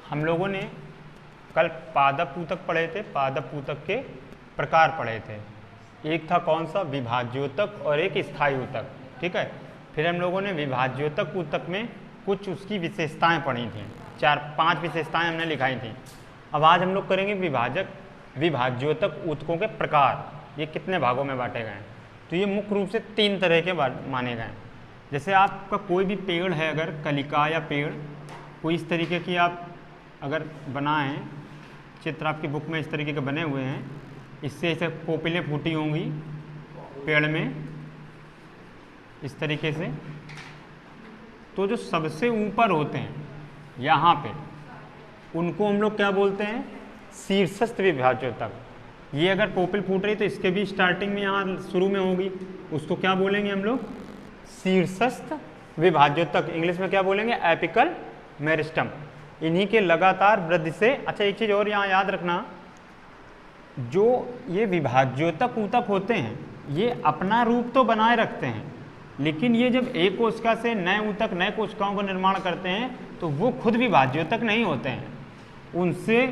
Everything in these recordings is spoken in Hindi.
हम लोगों ने कल पादप ऊतक पढ़े थे, पादप ऊतक के प्रकार पढ़े थे। एक था कौन सा, विभाज्योतक, और एक स्थायी ऊतक। ठीक है, फिर हम लोगों ने विभाज्योतक ऊतक में कुछ उसकी विशेषताएं पढ़ी थी, 4-5 विशेषताएं हमने लिखाई थी। अब आज हम लोग करेंगे विभाज्योतक ऊतकों के प्रकार, ये कितने भागों में बांटे गए हैं। तो ये मुख्य रूप से 3 तरह के माने गए हैं। जैसे आपका कोई भी पेड़ है, अगर कलिका या पेड़ कोई इस तरीके की आप अगर बनाएं, चित्र आपकी बुक में इस तरीके के बने हुए हैं, इससे ऐसे कोपिलें फूटी होंगी पेड़ में इस तरीके से, तो जो सबसे ऊपर होते हैं यहाँ पे, उनको हम लोग क्या बोलते हैं, शीर्षस्थ विभाज्योतक। ये अगर कोपिल फूट रही तो इसके भी स्टार्टिंग में यहाँ शुरू में होगी, उसको क्या बोलेंगे हम लोग, शीर्षस्थ विभाज्योतक। इंग्लिश में क्या बोलेंगे, एपिकल मेरिस्टम। इन्हीं के लगातार वृद्धि से, अच्छा एक चीज़ और यहाँ याद रखना, जो ये विभाज्योतक ऊतक होते हैं ये अपना रूप तो बनाए रखते हैं, लेकिन ये जब एक कोशिका से नए ऊतक, नए कोशिकाओं का निर्माण करते हैं तो वो खुद विभाज्योतक नहीं होते हैं। उनसे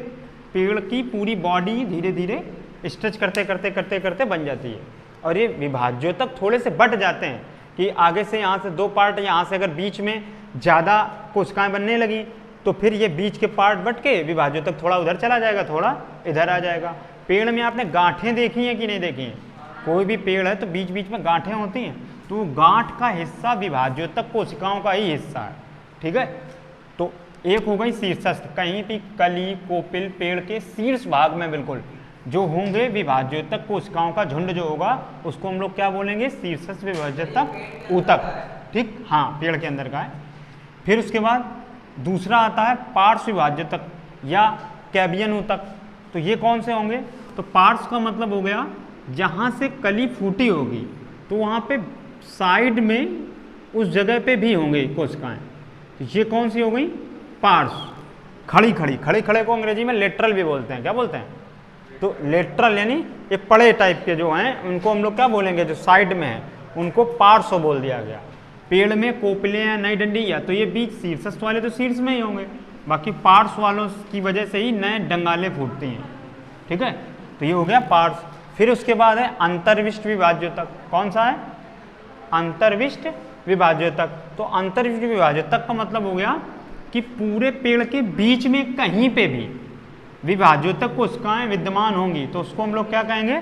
पेड़ की पूरी बॉडी धीरे धीरे स्ट्रेच करते करते करते करते बन जाती है। और ये विभाज्योतक थोड़े से बट जाते हैं कि आगे से यहाँ से 2 पार्ट, यहाँ से अगर बीच में ज़्यादा कोशिकाएं बनने लगी तो फिर ये बीच के पार्ट बट के विभाज्योतक थोड़ा उधर चला जाएगा, थोड़ा इधर आ जाएगा। पेड़ में आपने गांठें देखी हैं कि नहीं देखी हैं, कोई भी पेड़ है तो बीच बीच में गांठें होती हैं, तो गांठ का हिस्सा विभाज्योतक कोशिकाओं का ही हिस्सा है। ठीक है, तो एक हो गई शीर्षस्थ, कहीं भी कली कोपिल पेड़ के शीर्ष भाग में बिल्कुल जो होंगे विभाज्योतक कोशिकाओं का झुंड जो होगा उसको हम लोग क्या बोलेंगे, शीर्षस्थ विभाज्योतक ऊतक। ठीक, हाँ पेड़ के अंदर का है। फिर उसके बाद दूसरा आता है पार्श्व विभाज्योतक या कैबियन ऊतक। तो ये कौन से होंगे, तो पार्श्व का मतलब हो गया जहाँ से कली फूटी होगी तो वहाँ पे साइड में उस जगह पे भी होंगे कोशिकाएं, तो ये कौन सी हो गई, पार्श्व। खड़ी खड़ी, खड़े खड़े को अंग्रेजी में लेटरल भी बोलते हैं, क्या बोलते हैं, तो लेटरल यानी ये पड़े टाइप के जो हैं उनको हम लोग क्या बोलेंगे, जो साइड में है उनको पार्श्व बोल दिया गया। पेड़ में कोपले या नई डंडी या तो ये बीच शीर्षस्थ वाले तो शीर्ष में ही होंगे, बाकी पार्श्व वालों की वजह से ही नए डंगाले फूटती हैं। ठीक है, तो ये हो गया पार्श्व। फिर उसके बाद है अंतर्विष्ट विभाज्योतक। कौन सा है, अंतर्विष्ट विभाज्योतक। तो अंतर्विष्ट विभाज्योतक का मतलब हो गया कि पूरे पेड़ के बीच में कहीं पे भी विभाज्योतक कोशिकाएं विद्यमान होंगी तो उसको हम लोग क्या कहेंगे,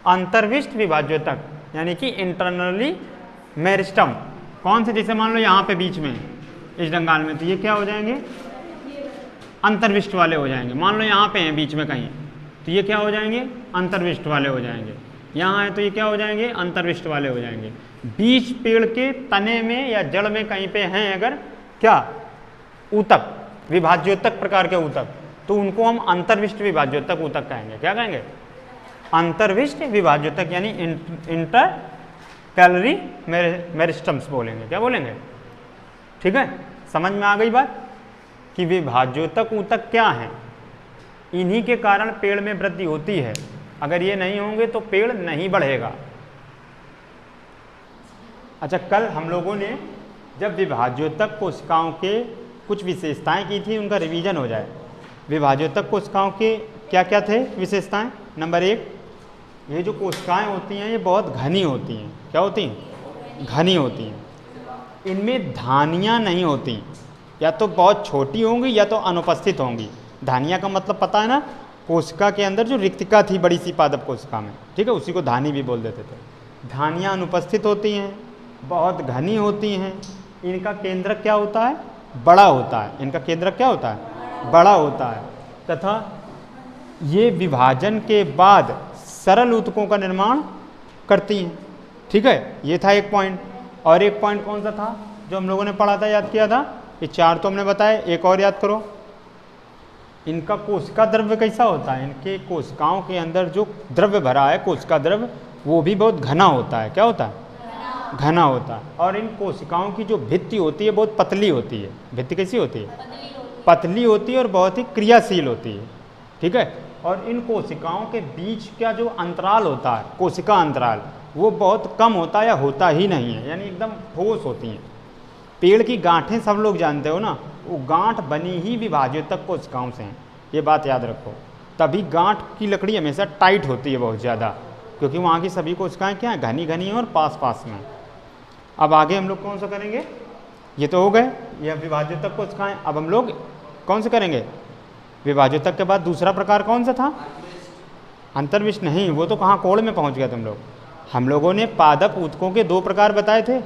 अंतर्विष्ट विभाज्योतक, यानी कि इंटरनली मेरिस्टम। कौन से, जैसे मान लो यहाँ पे बीच में इस डंगाल में, तो ये क्या हो जाएंगे, अंतर्विष्ट वाले हो जाएंगे। मान लो यहाँ पे हैं बीच में कहीं, तो ये क्या हो जाएंगे, अंतर्विष्ट वाले हो जाएंगे। यहाँ है तो ये क्या हो जाएंगे, अंतर्विष्ट वाले हो जाएंगे। बीच पेड़ के तने में या जड़ में कहीं पे हैं अगर क्या ऊतक, विभाज्योतक प्रकार के ऊतक, तो उनको हम अंतर्विष्ट विभाज्योतक ऊतक कहेंगे। क्या कहेंगे, अंतर्विष्ट विभाज्योतक, यानी इंटर कैलरी मेरिस्टम्स बोलेंगे। क्या बोलेंगे, ठीक है, समझ में आ गई बात कि विभाज्योतक ऊतक क्या है। इन्हीं के कारण पेड़ में वृद्धि होती है, अगर ये नहीं होंगे तो पेड़ नहीं बढ़ेगा। अच्छा, कल हम लोगों ने जब विभाज्योतक कोशिकाओं के कुछ विशेषताएं की थी, उनका रिवीजन हो जाए। विभाज्योतक कोशिकाओं के क्या क्या थे विशेषताएं। नंबर 1, ये जो कोशिकाएं होती हैं ये बहुत घनी होती हैं। क्या होती हैं, घनी होती हैं। इनमें धानियाँ नहीं होती, या तो बहुत छोटी होंगी या तो अनुपस्थित होंगी। धानियाँ का मतलब पता है ना, कोशिका के अंदर जो रिक्तिका थी बड़ी सी पादप कोशिका में, ठीक है, उसी को धानी भी बोल देते थे। धानियाँ अनुपस्थित होती हैं, बहुत घनी होती हैं। इनका केंद्रक क्या होता है, बड़ा होता है। इनका केंद्रक क्या होता है, बड़ा होता है। तथा ये विभाजन के बाद सरल ऊतकों का निर्माण करती हैं। ठीक है, ये था एक पॉइंट। और एक पॉइंट कौन सा था जो हम लोगों ने पढ़ा था, याद किया था, ये 4 तो हमने बताए, एक और याद करो। इनका कोशिका द्रव्य कैसा होता है, इनके कोशिकाओं के अंदर जो द्रव्य भरा है, कोशिका द्रव्य, वो भी बहुत घना होता है। क्या होता है, घना होता है। और इन कोशिकाओं की जो भित्ति होती है बहुत पतली होती है। भित्ति कैसी होती है, पतली होती है और बहुत ही क्रियाशील होती है। ठीक है, और इन कोशिकाओं के बीच का जो अंतराल होता है, कोशिका अंतराल, वो बहुत कम होता है या होता ही नहीं है, यानी एकदम ठोस होती हैं। पेड़ की गांठें सब लोग जानते हो ना, वो गांठ बनी ही विभाज्योतक कोशिकाओं से हैं, ये बात याद रखो। तभी गांठ की लकड़ी हमेशा टाइट होती है बहुत ज़्यादा, क्योंकि वहाँ की सभी कोशिकाएं क्या हैं, घनी घनी और पास पास में। अब आगे हम लोग कौन सा करेंगे, ये तो हो गए ये विभाज्योतक कोशिकाएं। अब हम लोग कौन से करेंगे, विभाज्योतक के बाद दूसरा प्रकार कौन सा था, अंतर्विष्ट नहीं, वो तो कहाँ कोड़ में पहुँच गया तुम लोग। हम लोगों ने पादप ऊतकों के दो प्रकार बताए थे,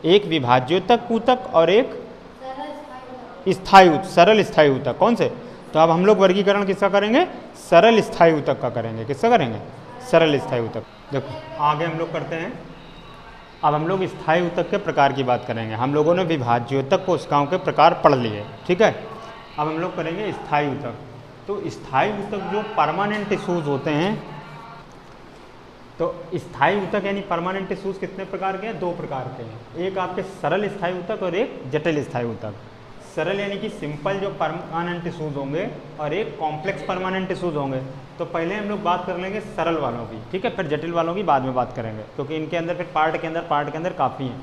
एक विभाज्योतक ऊतक और एक स्थायी ऊतक, सरल स्थायी ऊतक। कौन से, तो अब हम लोग वर्गीकरण किसका करेंगे, सरल स्थायी ऊतक का करेंगे। किसका करेंगे, सरल स्थायी ऊतक। देखो आगे हम लोग करते हैं, अब हम लोग स्थायी ऊतक के प्रकार की बात करेंगे। हम लोगों ने विभाज्योतक कोशिकाओं के प्रकार पढ़ लिए, ठीक है। अब हम लोग करेंगे स्थायी ऊतक। तो स्थायी ऊतक जो परमानेंट टिश्यूज होते हैं, तो स्थायी ऊतक यानी परमानेंट टिश्यूज कितने प्रकार के हैं, दो प्रकार के हैं। एक आपके सरल स्थायी ऊतक और एक जटिल स्थायी ऊतक। सरल यानी कि सिंपल जो परमानेंट टिश्यूज होंगे और एक कॉम्प्लेक्स परमानेंट टिश्यूज होंगे। तो पहले हम लोग बात कर लेंगे सरल वालों की, ठीक है, फिर जटिल वालों की बाद में बात करेंगे, क्योंकि इनके अंदर फिर पार्ट के अंदर काफ़ी हैं।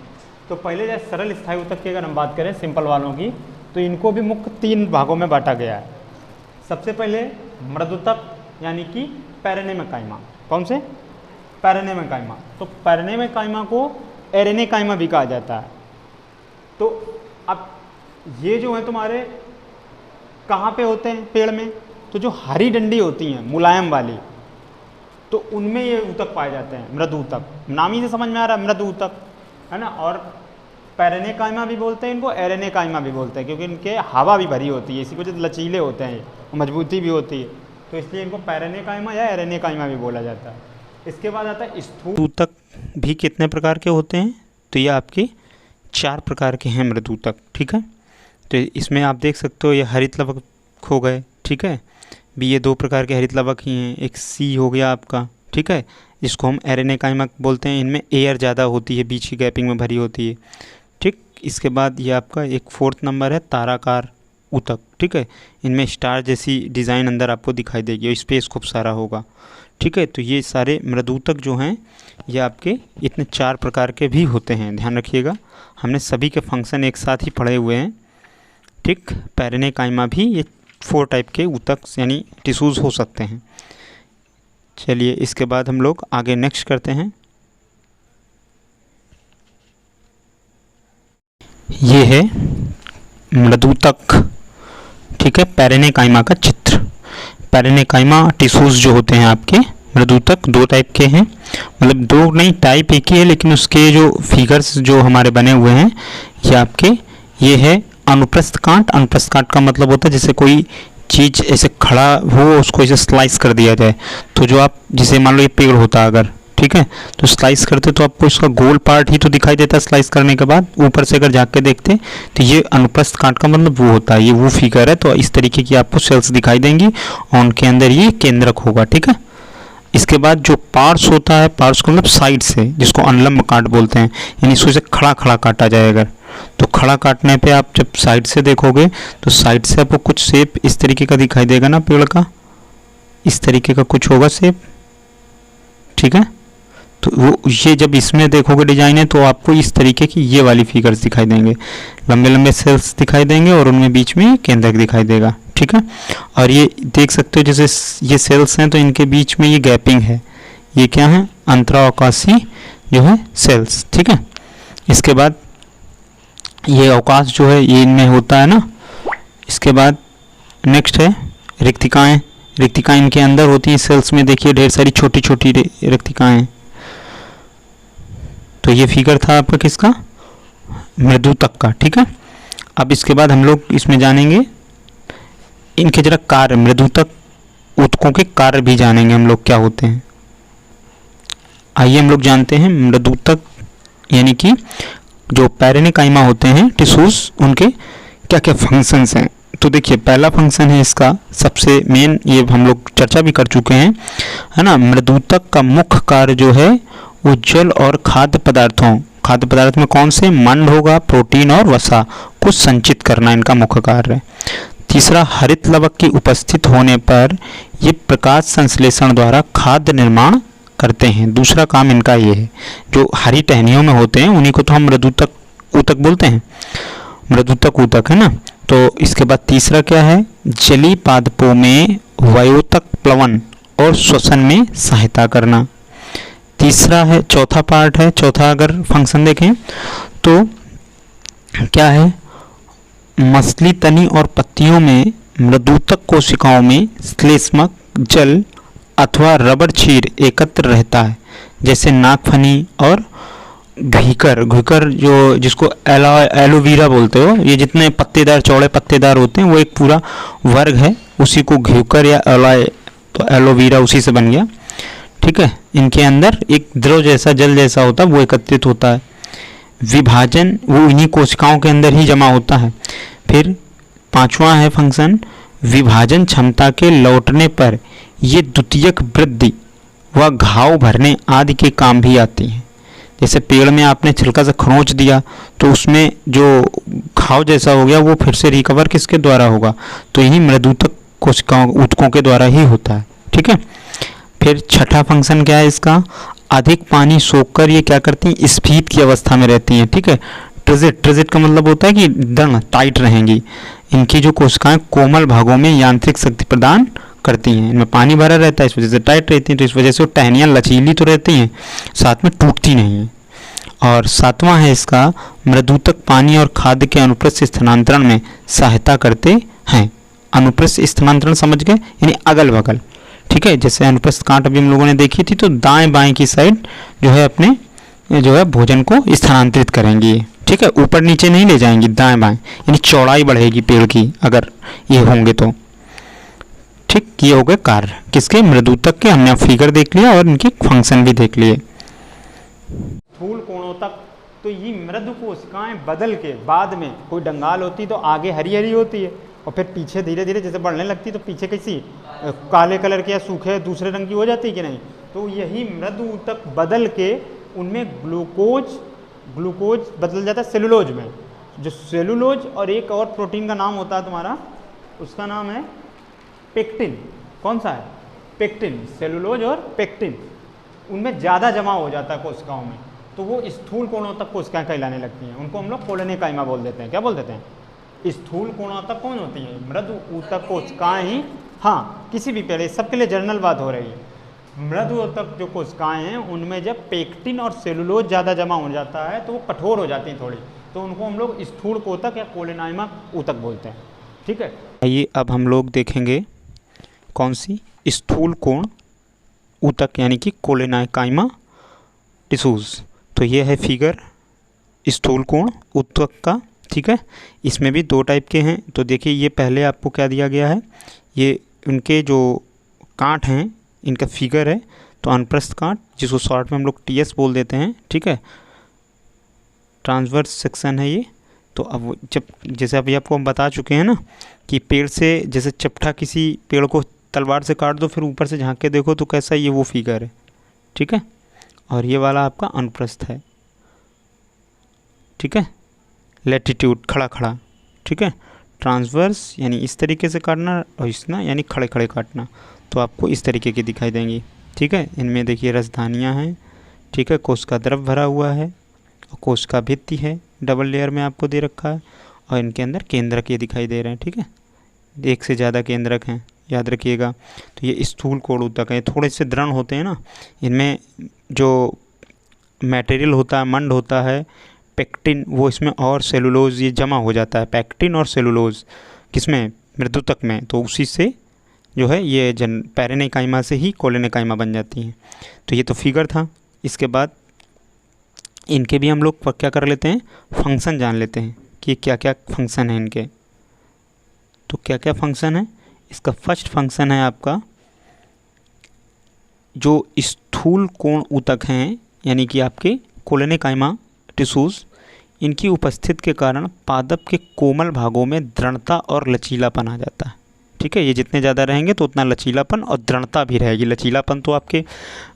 तो पहले जैसे सरल स्थायी ऊतक की अगर हम बात करें सिंपल वालों की, तो इनको भी मुख्य तीन भागों में बांटा गया है। सबसे पहले मृदुतक यानी कि पेरेनेमेकाइमा। कौन से, पेरेनेमेकाइमा। तो पेरेनेमेकाइमा को एरेनेकाइमा भी कहा जाता है। तो अब ये जो है तुम्हारे कहाँ पे होते हैं पेड़ में, तो जो हरी डंडी होती हैं मुलायम वाली, तो उनमें ये ऊतक पाए जाते हैं, मृदु ऊतक। नाम ही से समझ में आ रहा है, मृदु ऊतक है ना। और पेरेनेकाइमा भी बोलते हैं इनको, एरेनेकाइमा भी बोलते हैं, क्योंकि इनके हवा भी भरी होती है, इसी वजह से लचीले होते हैं, मजबूती भी होती है, तो इसलिए इनको पेरेनेकाइमा या एरेनेकाइमा भी बोला जाता है। इसके बाद आता है स्थूल ऊतक। भी कितने प्रकार के होते हैं, तो ये आपके 4 प्रकार के हैं मृदु ऊतक, ठीक है। तो इसमें आप देख सकते हो ये हरित लवक हो गए, ठीक है, भी ये 2 प्रकार के हरित लवक ही हैं। एक सी हो गया आपका, ठीक है, जिसको हम एरेनेकाइमा बोलते हैं। इनमें एयर ज़्यादा होती है, बीच की गैपिंग में भरी होती है, ठीक। इसके बाद ये आपका एक 4th नंबर है ताराकार ऊतक, ठीक है। इनमें स्टार जैसी डिज़ाइन अंदर आपको दिखाई देगी और स्पेस खूब सारा होगा, ठीक है। तो ये सारे मृदु ऊतक जो हैं ये आपके इतने 4 प्रकार के भी होते हैं, ध्यान रखिएगा। हमने सभी के फंक्शन एक साथ ही पढ़े हुए हैं, ठीक। पेरेनेकाइमा भी ये 4 टाइप के ऊतक यानी टिश्यूज़ हो सकते हैं। चलिए इसके बाद हम लोग आगे नेक्स्ट करते हैं। ये है मृदु ऊतक, ठीक है, पेरेनेकाइमा का चित्र। पेरेनेकाइमा टिश्यूज़ जो होते हैं आपके मृदु ऊतक 2 टाइप के हैं, मतलब 2 नहीं, टाइप एक ही है, लेकिन उसके जो फिगर्स जो हमारे बने हुए हैं ये आपके ये है अनुप्रस्थ कांट। अनुप्रस्थ कांट का मतलब होता है जैसे कोई चीज़ ऐसे खड़ा हो उसको ऐसे स्लाइस कर दिया जाए, तो जो आप जैसे मान लो ये पेड़ होता अगर, ठीक है, तो स्लाइस करते तो आपको इसका गोल पार्ट ही तो दिखाई देता है स्लाइस करने के बाद। ऊपर से अगर झाँक के देखते तो ये अनुप्रस्थ कांट का मतलब वो होता है, ये वो फिगर है। तो इस तरीके की आपको सेल्स दिखाई देंगी और उनके अंदर ये केंद्रक होगा, ठीक है। इसके बाद जो पार्ट्स होता है, पार्ट्स को मतलब साइड से, जिसको अनुलंब काट बोलते हैं, यानी इसको से खड़ा खड़ा काटा जाए अगर, तो खड़ा काटने पे आप जब साइड से देखोगे तो साइड से आपको कुछ शेप इस तरीके का दिखाई देगा ना, पेड़ का इस तरीके का कुछ होगा शेप, ठीक है। तो वो ये जब इसमें देखोगे डिजाइन है तो आपको इस तरीके की ये वाली फिगर्स दिखाई देंगे, लंबे लंबे सेल्स दिखाई देंगे और उनमें बीच में केंद्रक दिखाई देगा, ठीक है। और ये देख सकते हो जैसे ये सेल्स हैं तो इनके बीच में ये गैपिंग है, ये क्या है, अंतरावकाशी जो है सेल्स, ठीक है। इसके बाद ये अवकाश जो है ये इनमें होता है ना। इसके बाद नेक्स्ट है रिक्तिकाएँ। रिक्तिकाएँ इनके अंदर होती हैं सेल्स में, देखिए ढेर सारी छोटी छोटी रिक्तिकाएँ। तो ये फिगर था आपका किसका, मृदु ऊतक का, ठीक है। अब इसके बाद हम लोग इसमें जानेंगे इनके जरा कार्य, मृदु ऊतक ऊतकों के कार्य भी जानेंगे हम लोग क्या होते हैं। आइए हम लोग जानते हैं मृदु ऊतक यानी कि जो पेरेनेकाइमा होते हैं टिश्यूज, उनके क्या क्या फंक्शंस हैं। तो देखिए पहला फंक्शन है इसका सबसे मेन, ये हम लोग चर्चा भी कर चुके हैं, है ना। मृदु ऊतक का मुख्य कार्य जो है वो जल और खाद्य पदार्थ में कौन से, मंड होगा, प्रोटीन और वसा को संचित करना इनका मुख्य कार्य है। तीसरा, हरित लवक की उपस्थित होने पर ये प्रकाश संश्लेषण द्वारा खाद्य निर्माण करते हैं। दूसरा काम इनका ये है, जो हरी टहनियों में होते हैं उन्हीं को तो हम मृदु ऊतक बोलते हैं, मृदु ऊतक है ना। तो इसके बाद तीसरा क्या है, जलीय पादपों में वायुतक प्लवन और श्वसन में सहायता करना। तीसरा है, चौथा पार्ट है, चौथा अगर फंक्शन देखें तो क्या है, मछली तनी और पत्तियों में मृदुतक कोशिकाओं में श्लेष्मक जल अथवा रबर क्षीर एकत्र रहता है, जैसे नागफनी और घुइकर। घुइकर जो जिसको एलोवेरा बोलते हो, ये जितने पत्तेदार चौड़े पत्तेदार होते हैं वो एक पूरा वर्ग है, उसी को घुइकर या तो एलोवेरा उसी से बन गया। ठीक है, इनके अंदर एक द्रव जैसा जल जैसा होता है वो एकत्रित होता है। विभाजन वो इन्हीं कोशिकाओं के अंदर ही जमा होता है। फिर पांचवा है फंक्शन, विभाजन क्षमता के लौटने पर ये द्वितीयक वृद्धि व घाव भरने आदि के काम भी आती हैं। जैसे पेड़ में आपने छिलका से खरोंच दिया तो उसमें जो घाव जैसा हो गया वो फिर से रिकवर किसके द्वारा होगा, तो इन्हीं मृदुतक कोशिकाओं ऊतकों के द्वारा ही होता है। ठीक है, फिर छठा फंक्शन क्या है इसका, अधिक पानी सोखकर ये क्या करती हैं, स्फीत की अवस्था में रहती हैं। ठीक है, ट्रिजिट का मतलब होता है कि दृढ़ टाइट रहेंगी। इनकी जो कोशिकाएं कोमल भागों में यांत्रिक शक्ति प्रदान करती हैं, इनमें पानी भरा रहता है, इस वजह से टाइट रहती हैं, तो इस वजह से वो टहनियाँ लचीली तो रहती हैं, साथ में टूटती नहीं हैं। और सातवां है इसका, मृदुतक पानी और खाद्य के अनुप्रस्थ स्थानांतरण में सहायता करते हैं। अनुप्रस्थ स्थानांतरण समझ गए, यानी अगल बगल। ठीक है, जैसे अनुप्रस्थ कांट अभी हम लोगों ने देखी थी, तो दाएं बाएं की साइड जो है अपने जो है भोजन को स्थानांतरित करेंगी। ठीक है, ऊपर नीचे नहीं ले जाएंगी, दाएं बाएं, यानी चौड़ाई बढ़ेगी पेड़ की अगर ये होंगे तो। ठीक, ये हो गए कार्य किसके, मृदुतक के। हमने फिगर देख लिया और इनके फंक्शन भी देख लिए। स्थूल कोणों तक तो ये मृदु कोशिकाएं बदल के बाद में कोई डंगाल होती तो आगे हरी हरी होती है और फिर पीछे धीरे धीरे जैसे बढ़ने लगती तो पीछे कैसी काले कलर के या सूखे दूसरे रंग की हो जाती कि नहीं। तो यही मृदु ऊतक बदल के उनमें ग्लूकोज बदल जाता है सेलुलोज में। जो सेलुलोज और एक और प्रोटीन का नाम होता है तुम्हारा, उसका नाम है पेक्टिन। कौन सा है, पेक्टिन। सेलुलोज और पेक्टिन उनमें ज़्यादा जमा हो जाता है कोशिकाओं में, तो वो स्थूल कोणों तक कोशिकाएं कहलाने लगती हैं। उनको हम लोग कोलोनेकाइमा बोल देते हैं। क्या बोल देते हैं, स्थूल कोणों तक कौन होती हैं, मृदु ऊतक कोशिकाएं ही। हाँ, किसी भी पेड़, सबके लिए जनरल बात हो रही है। मृदु ऊतक जो कोशिकाएं हैं उनमें जब पेक्टिन और सेलुलोज ज़्यादा जमा हो जाता है तो वो कठोर हो जाती हैं थोड़ी, तो उनको हम लोग स्थूल कोतक या कोलोनाइमा ऊतक बोलते हैं। ठीक है, आइए अब हम लोग देखेंगे कौन सी, स्थूल कोण ऊतक यानी कि कोलोनाइकाइमा टिश्यूज। तो ये है फिगर स्थूल कोण ऊतक का। ठीक है, इसमें भी दो टाइप के हैं। तो देखिए, ये पहले आपको क्या दिया गया है, ये उनके जो कांट हैं इनका फिगर है। तो अनुप्रस्थ कांट, जिसको शॉर्ट में हम लोग टीएस बोल देते हैं। ठीक है, ट्रांसवर्स सेक्शन है ये। तो अब जब जैसे अभी आपको हम बता चुके हैं ना कि पेड़ से जैसे चपटा किसी पेड़ को तलवार से काट दो फिर ऊपर से झांक के देखो तो कैसा, ये वो फिगर है। ठीक है, और ये वाला आपका अनुप्रस्थ है। ठीक है, लैटिट्यूड खड़ा खड़ा। ठीक है, ट्रांसवर्स यानी इस तरीके से काटना और इसना यानी खड़े खड़े काटना, तो आपको इस तरीके की दिखाई देंगी। ठीक है, इनमें देखिए रसधानियाँ हैं। ठीक है, कोशिका द्रव भरा हुआ है और कोशिका भित्ति है, डबल लेयर में आपको दे रखा है, और इनके अंदर केंद्रक ये दिखाई दे रहे हैं। ठीक है, एक से ज़्यादा केंद्रक हैं, याद रखिएगा। तो ये स्थूल कोण ऊतक है, थोड़े से दृढ़ होते हैं ना, इनमें जो मटेरियल होता है, मंड होता है, पेक्टिन, वो इसमें और सेलुलोज ये जमा हो जाता है। पेक्टिन और सेलुलोज किसमें, मृदुतक में, तो उसी से जो है ये पेरेनेकाइमा से ही कोलोनेकाइमा बन जाती हैं। तो ये तो फिगर था। इसके बाद इनके भी हम लोग क्या कर लेते हैं, फंक्शन जान लेते हैं कि क्या क्या फंक्शन है इनके। तो क्या क्या फंक्शन है इसका, फर्स्ट फंक्शन है आपका, जो स्थूल कोण ऊतक हैं यानी कि आपके कोलोनेकाइमा टिश्यूज, इनकी उपस्थिति के कारण पादप के कोमल भागों में दृढ़ता और लचीलापन आ जाता है। ठीक है, ये जितने ज़्यादा रहेंगे तो उतना लचीलापन और दृढ़ता भी रहेगी। लचीलापन तो आपके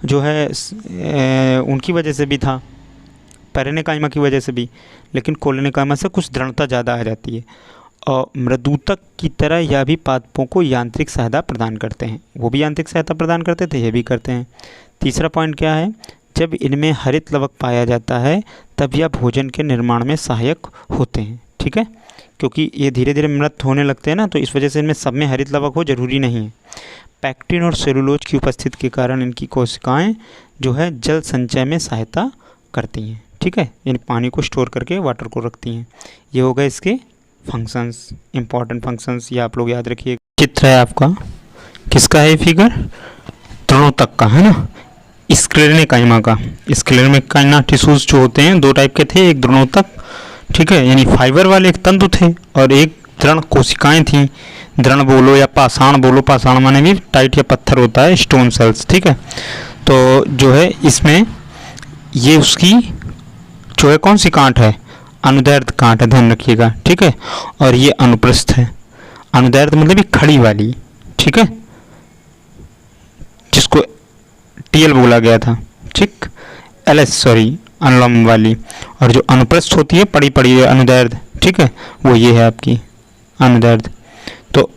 जो है उनकी वजह से भी था, पेरेनेकाइमा की वजह से भी, लेकिन कोलोनेकाइमा से कुछ दृढ़ता ज़्यादा आ जाती है। और मृदुतक की तरह यह भी पादपों को यांत्रिक सहायता प्रदान करते हैं। वो भी यांत्रिक सहायता प्रदान करते थे, ये भी करते हैं। तीसरा पॉइंट क्या है, जब इनमें हरित लवक पाया जाता है तब यह भोजन के निर्माण में सहायक होते हैं। ठीक है, क्योंकि ये धीरे धीरे मृत होने लगते हैं ना, तो इस वजह से इनमें सब में हरित लवक हो जरूरी नहीं है। पैक्टिन और सेलुलोज की उपस्थिति के कारण इनकी कोशिकाएं जो है जल संचय में सहायता करती हैं, ठीक है, यानी पानी को स्टोर करके वाटर को रखती हैं। ये हो गए इसके फंक्शंस, इंपॉर्टेंट फंक्शंस, ये आप लोग याद रखिए। चित्र है आपका, किसका है ये फिगर? तृणोतक का है ना, स्क्लेरेन्काइमा का। स्क्लेरेन्काइमा टिश्यूज जो होते हैं दो टाइप के थे, एक तृणोतक, ठीक है, यानी फाइबर वाले एक तंतु थे, और एक दृढ़ कोशिकाएं थी। दृढ़ बोलो या पाषाण बोलो, पाषाण माने भी टाइट या पत्थर होता है, स्टोन सेल्स, ठीक है। तो जो है इसमें ये उसकी जो है कौन सी गांठ है? अनुदैर्ध्य गांठ है, ध्यान रखिएगा, ठीक है। और ये अनुप्रस्थ है। अनुदैर्ध्य मतलब ये खड़ी वाली, ठीक है, जिसको टीएल बोला गया था, ठीक, एलएस सॉरी, अनुलंब वाली। और जो अनुप्रस्थ होती है पड़ी पड़ी अनुदैर्ध्य, ठीक है, वो ये है आपकी अनुदैर्ध्य। तो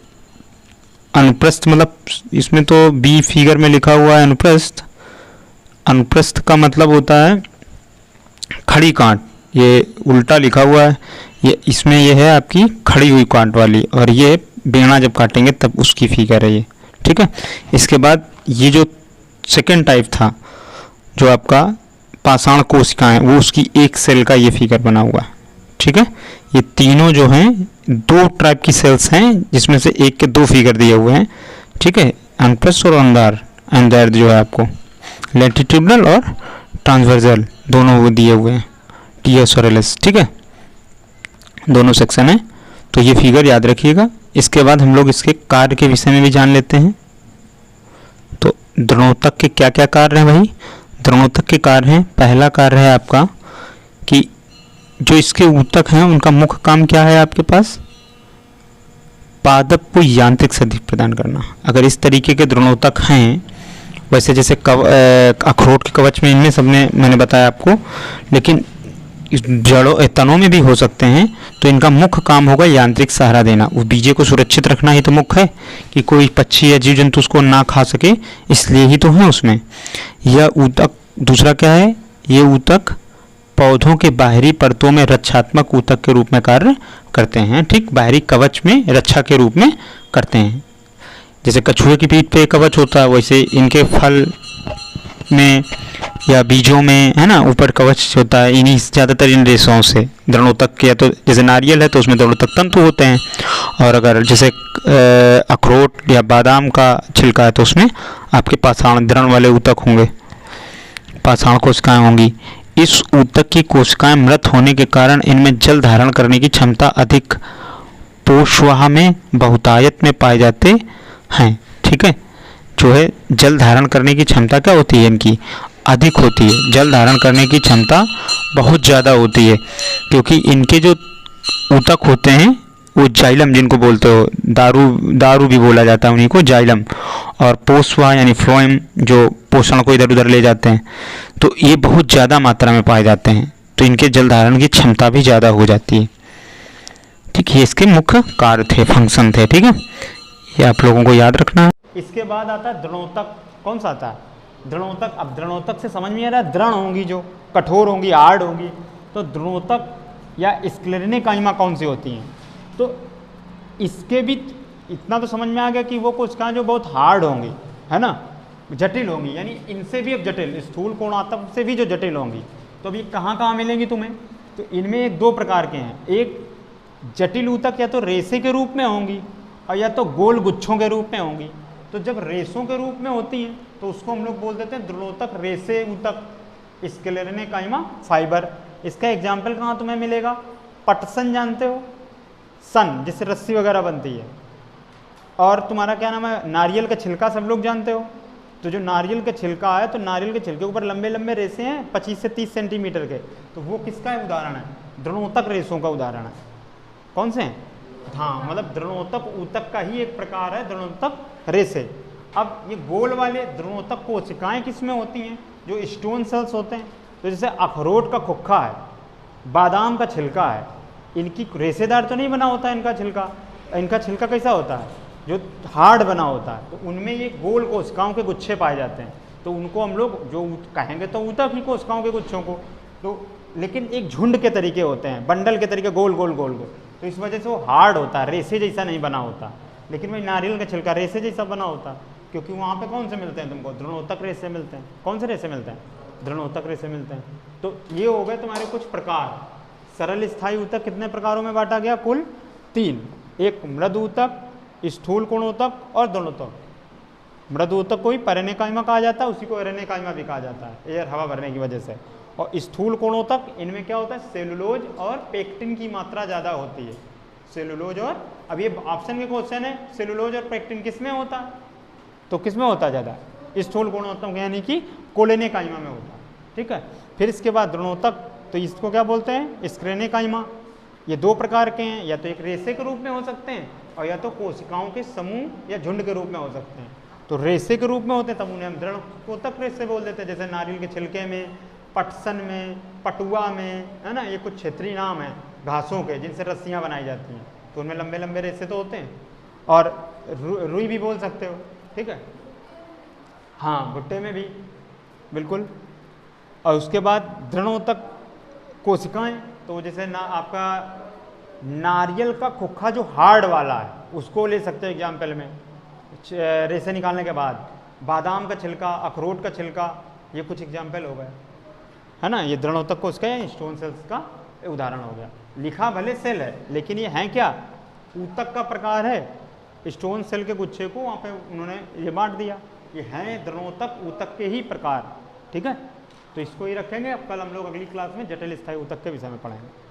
अनुप्रस्थ मतलब इसमें तो बी फिगर में लिखा हुआ है अनुप्रस्थ। अनुप्रस्थ का मतलब होता है खड़ी गांठ, ये उल्टा लिखा हुआ है, ये इसमें ये है आपकी खड़ी हुई गांठ वाली, और ये बेना जब काटेंगे तब उसकी फिगर है ये, ठीक है। इसके बाद ये जो सेकेंड टाइप था जो आपका पाषाण कोशिकाएं, वो उसकी एक सेल का ये फिगर बना हुआ है, ठीक है। ये तीनों जो हैं दो टाइप की सेल्स हैं, जिसमें से एक के दो फिगर दिए हुए हैं, ठीक है, अनुप्रस्थ और अनुदैर्ध्य जो है आपको लैटिट्यूडनल और ट्रांसवर्सल दोनों वो दिए हुए हैं, टीएस और एलएस, ठीक है, दोनों सेक्शन है। तो ये फिगर याद रखिएगा। इसके बाद हम लोग इसके कार्य के विषय में भी जान लेते हैं। तो दृढ़ोतक के क्या क्या कार्य हैं भाई? दृढ़ोतक के कार्य हैं, पहला कार्य है आपका कि जो इसके ऊतक हैं उनका मुख्य काम क्या है आपके पास? पादप को यांत्रिक सदी प्रदान करना। अगर इस तरीके के दृढ़ोतक हैं, वैसे जैसे अखरोट के कवच में इनमें सबने मैंने बताया आपको, लेकिन जड़ों तनों में भी हो सकते हैं, तो इनका मुख्य काम होगा यांत्रिक सहारा देना। उस बीजे को सुरक्षित रखना ही तो मुख्य है, कि कोई पक्षी या जीव जंतु उसको ना खा सके, इसलिए ही तो है उसमें। यह ऊतक दूसरा क्या है? ये ऊतक पौधों के बाहरी परतों में रक्षात्मक ऊतक के रूप में कार्य करते हैं, ठीक, बाहरी कवच में रक्षा के रूप में करते हैं। जैसे कछुए की पीठ पे कवच होता है, वैसे इनके फल में या बीजों में, है ना, ऊपर कवच होता है, इन्हीं ज़्यादातर इन रेशों से दृढ़ोतक के, या तो जैसे नारियल है तो उसमें दृढ़ोतक तंतु होते हैं, और अगर जैसे अखरोट या बादाम का छिलका है तो उसमें आपके पाषाण दृढ़ वाले ऊतक होंगे, पाषाण कोशिकाएं होंगी। इस ऊतक की कोशिकाएं मृत होने के कारण इनमें जल धारण करने की क्षमता अधिक पोषवाह में बहुतायत में पाए जाते हैं, ठीक है। जो है जल धारण करने की क्षमता क्या होती है? इनकी अधिक होती है, जल धारण करने की क्षमता बहुत ज़्यादा होती है, क्योंकि इनके जो ऊतक होते हैं वो जाइलम जिनको बोलते हो, दारू भी बोला जाता है उन्हीं को, जाइलम, और पोषवाह यानी फ्लोएम जो पोषण को इधर उधर ले जाते हैं, तो ये बहुत ज़्यादा मात्रा में पाए जाते हैं, तो इनके जल धारण की क्षमता भी ज़्यादा हो जाती है, ठीक है। इसके मुख्य कार्य थे, फंक्शन थे, ठीक है, ये आप लोगों को याद रखना है। इसके बाद आता है दृढ़ोतक। कौन सा आता है? दृढ़ोतक। अब दृढ़ोतक से समझ में आ रहा है, दृढ़ होंगी, जो कठोर होंगी, हार्ड होंगी। तो दृढ़ोतक या स्क्लेरेन्काइमा कौन सी होती हैं? तो इसके भी इतना तो समझ में आ गया कि वो कोशिकाएं जो बहुत हार्ड होंगी, है ना, जटिल होंगी, यानी इनसे भी अब जटिल, स्थूल कोणातक से भी जो जटिल होंगी। तो अभी कहाँ कहाँ मिलेंगी तुम्हें? तो इनमें एक दो प्रकार के हैं, एक जटिल ऊतक या तो रेशे के रूप में होंगी, और या तो गोल गुच्छों के रूप में होंगी। तो जब रेशों के रूप में होती हैं तो उसको हम लोग बोल देते हैं दृढ़ोतक रेशे ऊतक, स्क्लेरेन्काइमा फाइबर। इसका एग्जाम्पल कहाँ तुम्हें मिलेगा? पटसन जानते हो, सन जिससे रस्सी वगैरह बनती है, और तुम्हारा क्या नाम है, नारियल का छिलका सब लोग जानते हो। तो जो नारियल का छिलका है, तो नारियल के छिलके के ऊपर लंबे लंबे रेशे हैं 25 से 30 सेंटीमीटर के, तो वो किसका उदाहरण है? दृढ़ोतक रेशों का उदाहरण है। कौन से हैं? हाँ, मतलब दृढ़ोतक ऊतक का ही एक प्रकार है दृढ़ोतक रेशे। अब ये गोल वाले दृढ़ोतक कोशिकाएं किस में होती हैं? जो स्टोन सेल्स होते हैं। तो जैसे अखरोट का खुक्का है, बादाम का छिलका है, इनकी रेशेदार तो नहीं बना होता है इनका छिलका। इनका छिलका कैसा होता है? जो हार्ड बना होता है। तो उनमें ये गोल कोशिकाओं के गुच्छे पाए जाते हैं, तो उनको हम लोग जो कहेंगे तो ऊतक ही कोशिकाओं के गुच्छों को। तो लेकिन एक झुंड के तरीके होते हैं, बंडल के तरीके, गोल गोल गोल गोल। तो इस वजह से वो हार्ड होता है, रेसे जैसा नहीं बना होता। लेकिन भाई नारियल का छिलका रेसे जैसा बना होता, क्योंकि वहाँ पे कौन से मिलते हैं तुमको, दृढ़ोत्तक रेसे मिलते हैं। कौन से रेसे मिलते हैं, दृढ़ोत्तक रेसे मिलते हैं। तो ये हो गए तुम्हारे कुछ प्रकार। सरल स्थायी ऊतक कितने प्रकारों में बांटा गया, कुल 3, एक मृदु ऊतक, स्थूल कोणोतक और दृढ़ोत्तक। मृदु ऊतक को ही परिनेकाइमा कहा जाता है, उसी को अरेनेकाइमा भी कहा जाता है, एयर हवा भरने की वजह से। और स्थूल कोणोतक, इनमें क्या होता है, सेलुलोज और पेक्टिन की मात्रा ज़्यादा होती है। सेलुलोज और, अब ये ऑप्शन में क्वेश्चन है, सेलुलोज और पेक्टिन किस में होता है, तो किस में होता है ज़्यादा, स्थूल कोणोतक यानी कि कोलेनेकाइमा में होता है। ठीक है, फिर इसके बाद दृढ़ोतक, तो इसको क्या बोलते हैं, स्क्रेनेकाइमा। ये 2 प्रकार के हैं, या तो एक रेसे के रूप में हो सकते हैं और या तो कोशिकाओं के समूह या झुंड के रूप में हो सकते हैं। तो रेसे के रूप में होते हैं तब उन्हें हम दृढ़ोतक रेसे बोल देते हैं, जैसे नारियल के छिलके में, पटसन में, पटुआ में, है ना, ये कुछ क्षेत्रीय नाम है घासों के जिनसे रस्सियाँ बनाई जाती हैं, तो उनमें लंबे लंबे रेसे तो होते हैं। और रुई भी बोल सकते हो, ठीक है, हाँ, भुट्टे में भी, बिल्कुल। और उसके बाद दृढ़ोतक कोशिकाएं, तो जैसे ना आपका नारियल का खोखा जो हार्ड वाला है उसको ले सकते हो एग्जाम्पल में, रेसे निकालने के बाद। बादाम का छिलका, अखरोट का छिलका, ये कुछ एग्जाम्पल हो गए, है ना। ये दृढ़ोतक कोशिका या स्टोन सेल्स का उदाहरण हो गया। लिखा भले सेल है लेकिन ये है क्या, ऊतक का प्रकार है। स्टोन सेल के गुच्छे को वहाँ पे उन्होंने ये बांट दिया, ये हैं दृढ़ोतक ऊतक के ही प्रकार। ठीक है, तो इसको ही रखेंगे। अब कल हम लोग अगली क्लास में जटिल स्थायी ऊतक के विषय में पढ़ेंगे।